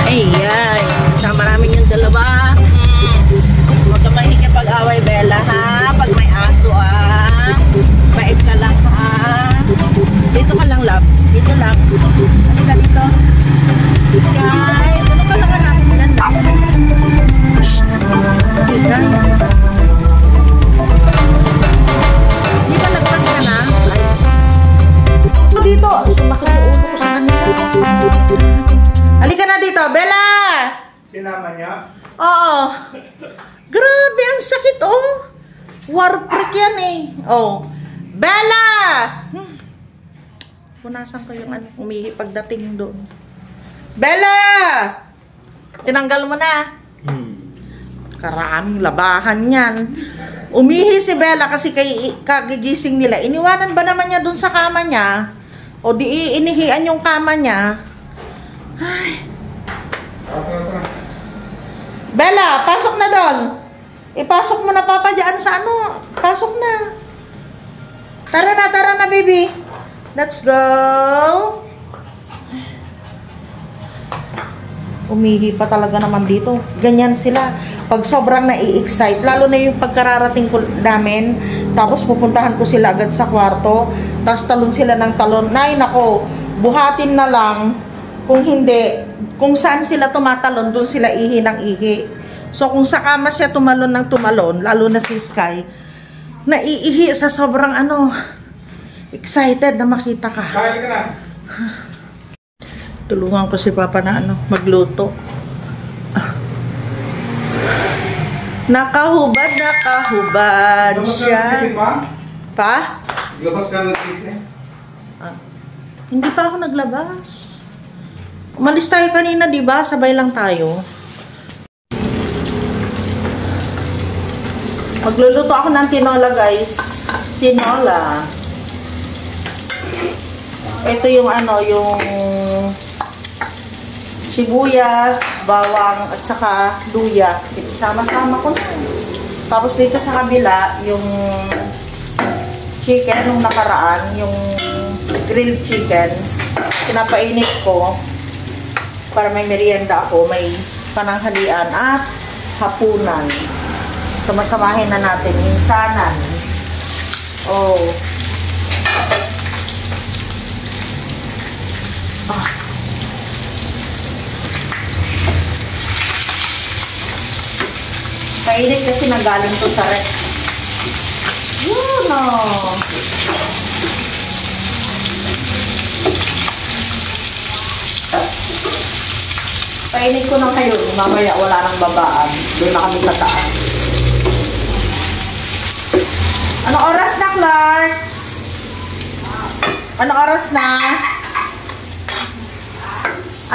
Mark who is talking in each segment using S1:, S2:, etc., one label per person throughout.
S1: Ay, sama namin yung dalawa. Huwag ka mahikipag-away, Bella, ha? Pag may aso, bait ka lang, ha? Dito ka lang, love. Dito lang. Ano ka dito? Guys, ano ka lang namin? Ganda. Shhh. Hindi ba lagpas ka na? Ay. Dito. Sumakit yung ulo ko sa kanila. Halika na dito, Bella!
S2: Sinama niya?
S1: Oo. Grabe, ang sakit, oh. Warprick yan, eh. Oh. Bella! Punasan ko yung umihi pagdating doon. Bella! Tinanggal mo na. Karaming labahan yan. Umihi si Bella kasi kagigising nila. Iniwanan ba naman niya doon sa kama niya? O di inihian yung kama niya? Ay. Bella, pasok na doon. Ipasok mo na papa dyan sa ano. Pasok na. Tara na, baby. Let's go. Umihi pa talaga naman dito. Ganyan sila. Pag sobrang nai-excite, lalo na yung pagkararating ko namin, tapos pupuntahan ko sila agad sa kwarto, tapos talon sila ng talon. Nay, nako, buhatin na lang. Kung hindi, kung saan sila tumatalon, doon sila ihi ng ihi. So, kung sa kama siya tumalon ng tumalon, lalo na si Sky, naiihi sa sobrang excited na makita ka.
S2: Kaya ka na.
S1: Tulungan ko si Papa na magluto. Nakahubad siya. Pa?
S2: Labas ka ng ticket?
S1: Hindi pa ako naglabas. Umalis tayo kanina, di ba? Sabay lang tayo. Magluluto ako ng tinola, guys. Tinola. Ito yung yung sibuyas, bawang, at saka luya. Sama-sama ko na. Tapos dito sa kabila, yung chicken nung nakaraan, yung grilled chicken, pinapainit ko para may merienda ako, may pananghalian at hapunan. Sumasamahin na natin minsanan. Oh. Kainit kasi nanggaling to sa ref. Yun o. Kainit ko ng kayo. Mamaya wala nang babaan. Doon na kami sa taas. Anong oras na, Clark? Anong oras na?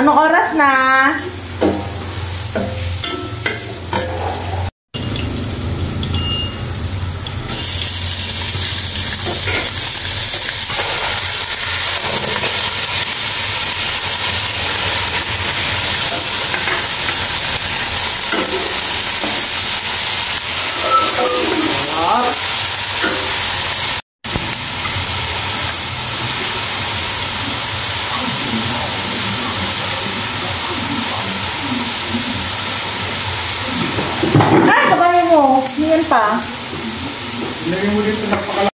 S1: Anong oras na? Ay, kabayan mo. Ngayon pa.
S2: Lagyan mo dito sa pakala.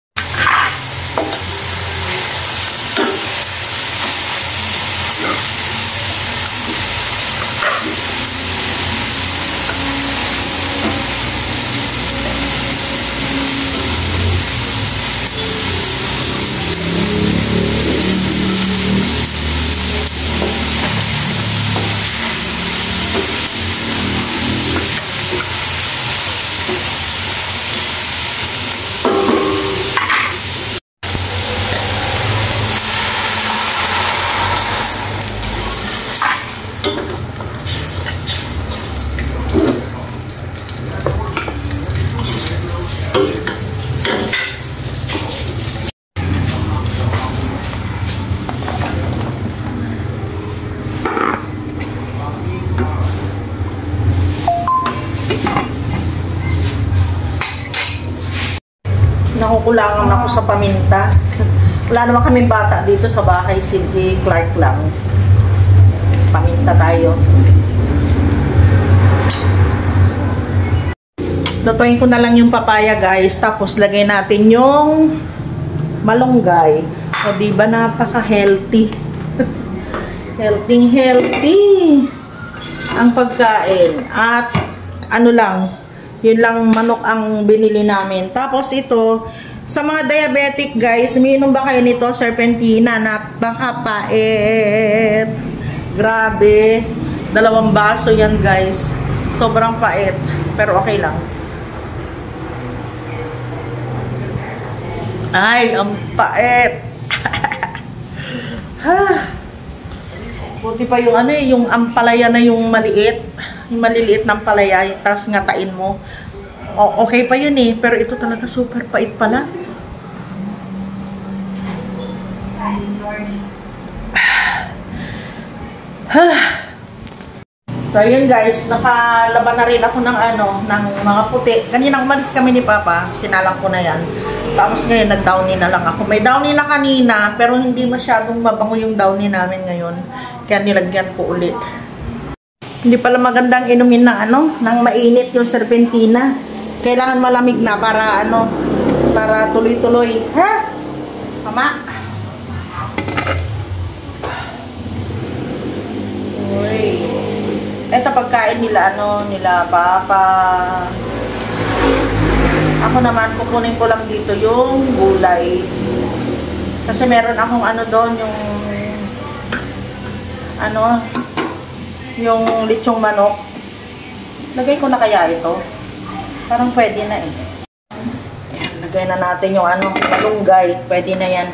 S1: Nakukulangan ako sa paminta. Wala naman kaming bata dito sa bahay, si Clark lang. Paminta tayo. Lutuin ko na lang yung papaya guys. Tapos lagay natin yung malunggay. O diba napaka-healthy. Healthy ang pagkain. At ano lang, yun lang manok ang binili namin. Tapos ito, sa mga diabetic guys, umiinom ba kayo nito? Serpentina, napakapait. Grabe. 2 baso yan guys. Sobrang pait. Pero okay lang. Ay, ang pait. Buti pa yung ano eh, yung ampalaya na yung maliit. Yung maliliit ng palaya, yung tas ngatain mo. Okay pa yun eh, pero ito talaga super pait pala. So yun guys, nakalaban na rin ako ng ng mga puti. Kanina umalis kami ni Papa, sinalang ko na yan. Tapos ngayon nag-downy na lang ako. May downy na kanina, pero hindi masyadong mabango yung downy namin ngayon. Kaya nilagyan ko ulit. Hindi pala magandang inumin ng ng mainit yung serpentina. Kailangan malamig na para para tuloy-tuloy. Ha? Sama. Uy. Ito pagkain nila nila Papa. Ako naman kukunin ko lang dito yung gulay. Kasi meron akong doon yung lechong manok. Lagay ko na kaya ito. Parang pwede na eh. Ayan, lagay na natin yung malunggay. Pwede na yan.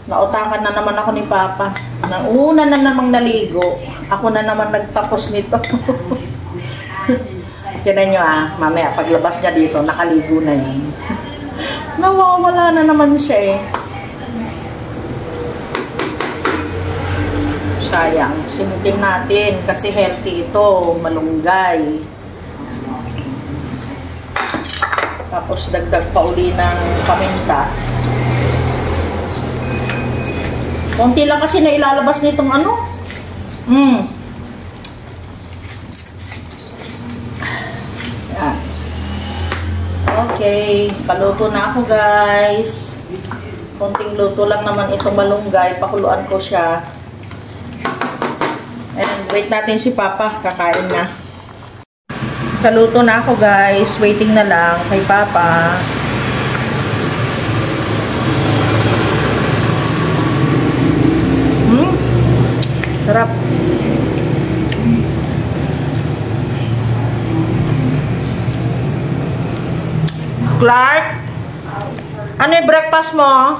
S1: Nautakan na naman ako ni Papa. Una na namang naligo. Ako na naman nagtapos nito. Tinan nyo mamaya paglabas niya dito, nakaligo na yan. Nawawala na naman siya eh. Sayang. Simutin natin kasi healthy ito. Malunggay. Tapos dagdag pa uli ng paminta. Konti lang kasi na ilalabas nitong Yan. Okay. Kaluto na ako guys. Konting luto lang naman itong malunggay. Pakuluan ko siya. And wait natin si Papa. Kakain na. Kaluto na ako guys. Waiting na lang kay Papa. Sarap. Clark? Ano yung breakfast mo?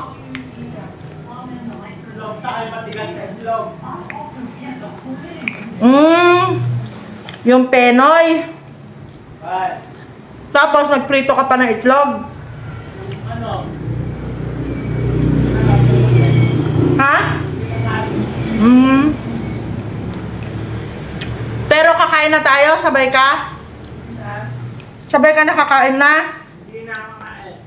S1: Yung penoy. Tapos nagprito ka pa ng itlog. Ha? Pero kakain na tayo, sabay ka? Sabay ka na kakain na? Hindi na kakain.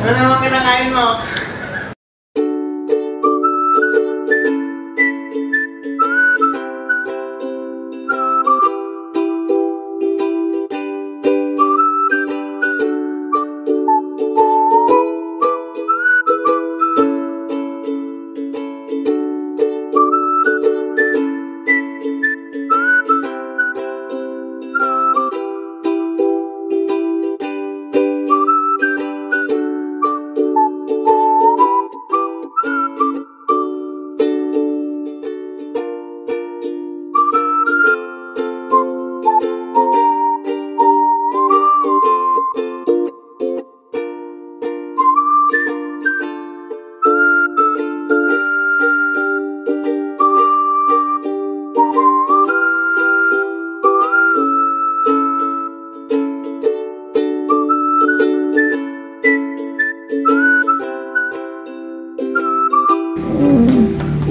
S1: Ano naman kinakain mo?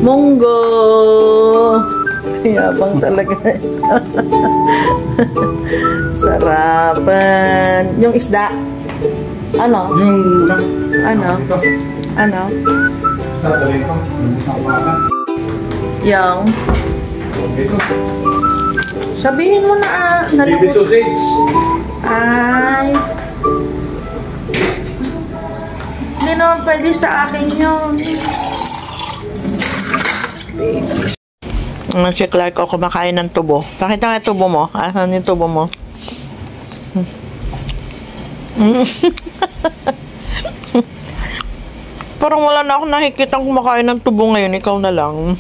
S1: Munggo. Yabang talaga ito. Sarapan. Yung isda. Ano? Ano? Ano? Yung
S2: Ito.
S1: Sabihin mo na
S2: Baby sausage.
S1: Ay. Hindi naman pwede sa akin yun. Si Clark ako kumakain ng tubo. Pakita nga yung tubo mo. Asan yung tubo mo? Parang wala na ako nakikita kumakain ng tubo ngayon. Ikaw na lang.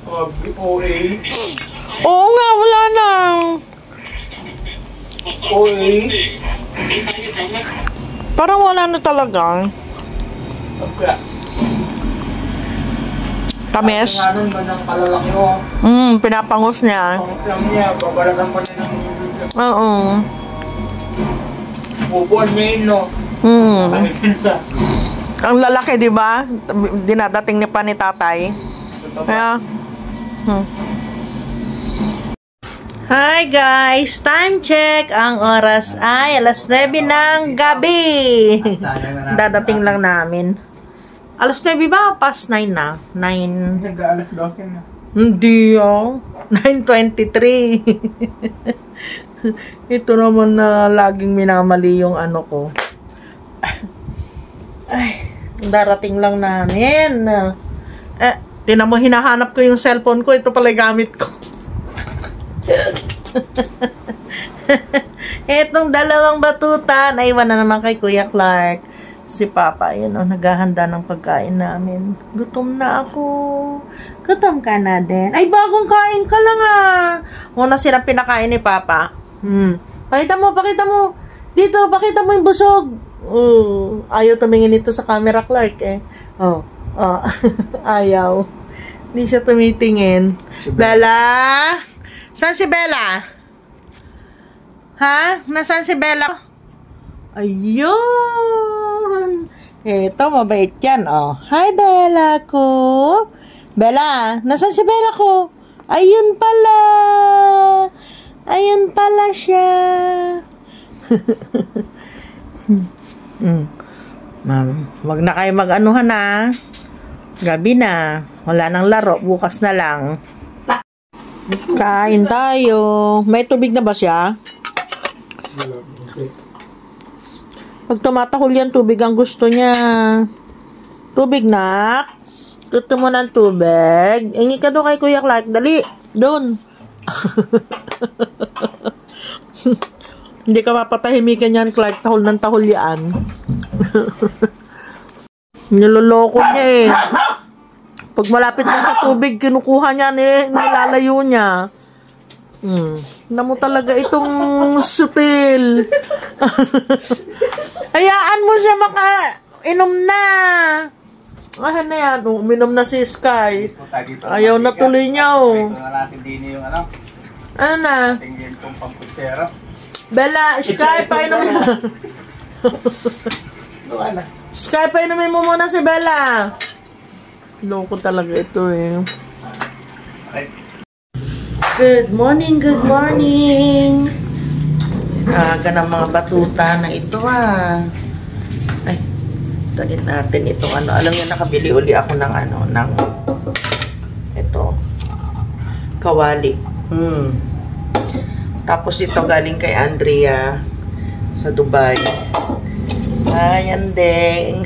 S2: OA.
S1: Oo nga, wala na.
S2: OA.
S1: Parang wala na talaga.
S2: Okay.
S1: Tamis.
S2: Ngayon ba ng kalalaki ko?
S1: Pinapangus niya.
S2: Ang lang niya, babalagan pa niya ng
S1: Oo.
S2: bubuan main, no? Pangipin na.
S1: Ang lalaki, di ba? Dinadating ni pa ni tatay. Kaya, Hi guys! Time check! Ang oras ay alas 9 ng gabi. Dadating lang namin. Alas 9 ba? Past 9 na. 9.
S2: Nag-aalas 12 na.
S1: Hindi 9:23. Ito naman na laging minamali yung ano ko. Ay, darating lang namin. Tinan mo, hinahanap ko yung cellphone ko. Ito pala yung gamit ko. Etong dalawang batuta, naiwan na naman kay Kuya Clark. Si Papa, yun naghahanda ng pagkain namin. Gutom na ako. Gutom ka na din. Ay, bagong kain ka lang Una silang pinakain ni Papa. Pakita mo. Dito, pakita mo yung busog. Ayaw tumingin ito sa camera, Clark Ayaw. Hindi siya tumitingin. Bella? Saan si Bella? Ha? Nasaan si Bella? Ayun. Eto, mabait yan, Hi, Bella ko. Bella, nasaan si Bella ko? Ayun pala. Ayun pala siya. Wag na kayo mag-anuhan Gabi na. Wala nang laro. Bukas na lang. Kain tayo. May tubig na ba siya? Pag tumatahol yan, tubig ang gusto niya. Tubig, nak. Gusto mo ng tubig? Ingi ka doon kay Kuya Clark. Dali. Doon. Hindi ka mapatahimikan yan, Clark. Tahol ng tahol yan. Niloloko niya Pag malapit na sa tubig, kinukuha niya, nilalayo niya. Namo talaga itong sutil. Hayaan mo siya maka-inom na. Ahan na yan. Uminom na si Sky. Ayaw na tuloy niya
S2: Ito na natin din yung ano.
S1: Ano na?
S2: Tingin kong pamputsero.
S1: Bella, Sky, painumin mo. Sky, painumin mo muna si Bella. Loko talaga ito Good morning, good morning. Aga ng mga batuta na ito Ay, talit natin itong Alam niyo, nakabili uli ako ng ng ito, kawali. Tapos ito galing kay Andrea sa Dubai. Ayan ding.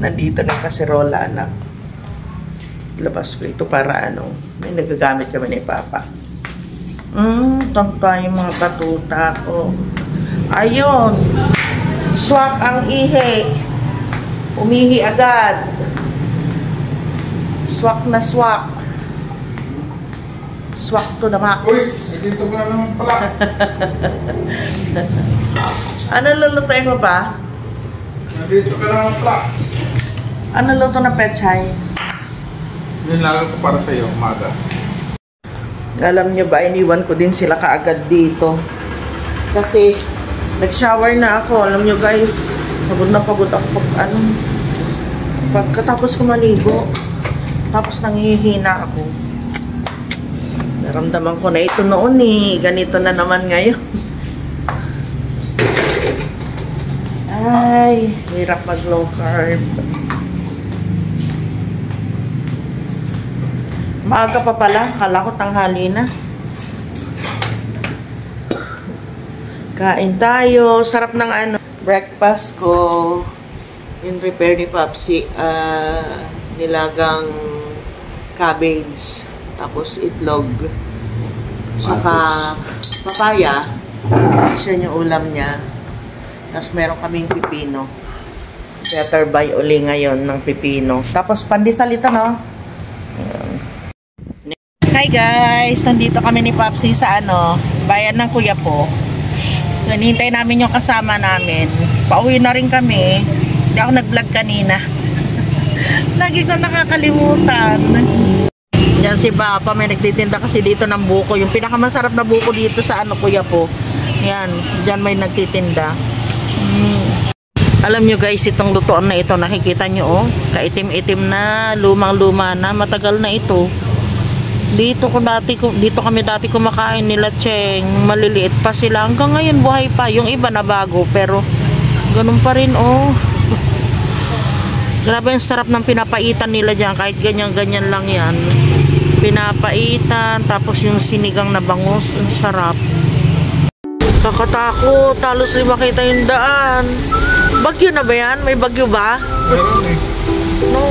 S1: Nandito na yung kaserola, anak. Labas ko ito para may nagagamit kami ni Papa. Tangka yung mga batuta ko. Ayun. Swak ang ihi. Umihi agad. Swak na swak. Swak to the max.
S2: Dito ko na naman pala.
S1: Ano lulutuin mo pa?
S2: Nandito ka naman pala.
S1: Ano luto na pechay?
S2: Nilagal ko para sa iyo, umaga.
S1: Alam niyo ba, iniwan ko din sila kaagad dito. Kasi, nag-shower na ako. Alam niyo guys, pagod na pagod ako pagkatapos ko maligo. Tapos nangihina ako. Naramdaman ko na ito noon Ganito na naman ngayon. Ay, hirap mag low carb. Maaga pa pala. Kala ko tanghali na. Kain tayo. Sarap ng ano. Breakfast ko. Yung prepare ni Papsi. Nilagang cabbage. Tapos itlog. Saka papaya. Siya yung ulam niya. Tapos meron kaming pipino. Better buy uli ngayon ng pipino. Tapos pandesal ito, no? Ayan. Hi guys! Nandito kami ni Papsi sa bayan ng Kuya po. So, hinihintay namin yung kasama namin. Pauwi na rin kami. Hindi ako nag-vlog kanina. Lagi ko nakakalimutan. Yan si Papa, may nagtitinda kasi dito ng buko. Yung pinakamasarap na buko dito sa Kuya po. Yan, dyan may nagtitinda. Alam nyo guys, itong lutoan na ito, nakikita nyo kaitim-itim na, lumang-luma na, matagal na ito. Dito kami dati kumakain nila Cheng, maliliit pa sila. Hanggang ngayon buhay pa, yung iba na bago, pero ganun pa rin Grabe ang sarap ng pinapaitan nila dyan, kahit ganyan-ganyan lang yan. Pinapaitan, tapos yung sinigang na bangus, ang sarap. Kakatakot, talos di makita yung daan. Bagyo na ba yan? May bagyo ba?
S2: Meron eh.
S1: No.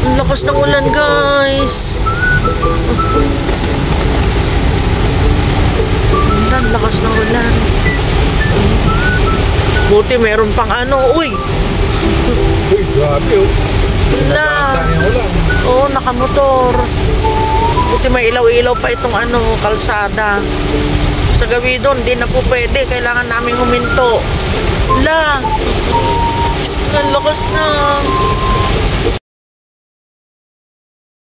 S1: Ang lakas ng ulan, guys. Ang lakas ng ulan. Buti meron pang uy.
S2: Uy, grabe
S1: La.
S2: Sayang ulan.
S1: Oo, nakamotor. Buti may ilaw-ilaw pa itong kalsada. Sa gabi doon, di na po pwede. Kailangan namin huminto. La! Ang lakas na.